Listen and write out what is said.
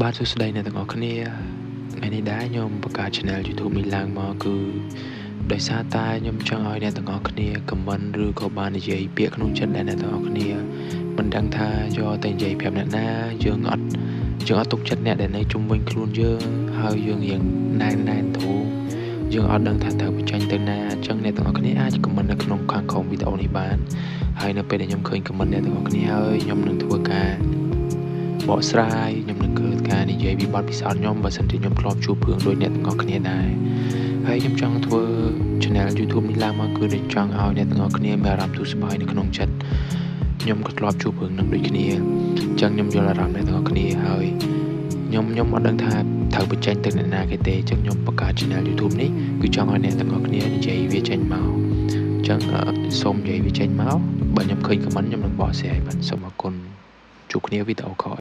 បាទសួស្តីអ្នកទាំងអស់គ្នាថ្ងៃនេះដែរខ្ញុំបង្កើត channel YouTube នេះឡើងមកគឺដោយសារតែខ្ញុំចង់ឲ្យអ្នកទាំងអស់គ្នា comment ឬក៏បាននិយាយពាក្យក្នុងចិត្តដែលអ្នកទាំងអស់គ្នាមិនដឹងថាយកទៅនិយាយប្រាប់អ្នកណាយើងអត់ទុកចិត្តអ្នកដែលនៅជុំវិញខ្លួនយើងហើយយើងរៀងណែនធូរយើងអត់ដឹងថាត្រូវបញ្ចេញទៅណាអញ្ចឹងអ្នកទាំងអស់គ្នាអាច comment នៅក្នុងខាងក្រោមវីដេអូនេះបានហើយនៅពេលដែលខ្ញុំឃើញ comment អ្នកទាំងអស់គ្នាហើយខ្ញុំនឹងធ្វើការបកស្រាយខ្ញុំនឹងធ្វើការនិយាយពីបទពិសោធន៍ខ្ញុំបើសិនជាខ្ញុំធ្លាប់ជួបរឿងដូចអ្នកទាំងអស់គ្នាដែរហើយខ្ញុំចង់ធ្វើ channel YouTube នេះឡើងមកគឺដូចចង់ឲ្យអ្នកទាំងអស់គ្នាមានអារម្មណ៍ទូស្បើយនៅក្នុងចិត្តខ្ញុំក៏ធ្លាប់ជួបរឿងនឹងដូចគ្នាអញ្ចឹងខ្ញុំយល់អារម្មណ៍អ្នកទាំងអស់គ្នាហើយខ្ញុំអត់ដឹងថាត្រូវបញ្ចេញទៅអ្នកណាគេទេអញ្ចឹងខ្ញុំបង្កើត channel YouTube នេះគឺចង់ឲ្យអ្នកទាំងអស់គ្នានិយាយវាចេញមកអញ្ចឹងសូមនិយាយវាចេញមកបើខ្ញុំឃើញ comment ខ្ញុំនឹងបកស្រាយបាទសូមអរគុណជួបគ្នាវីដេអូក្រោយ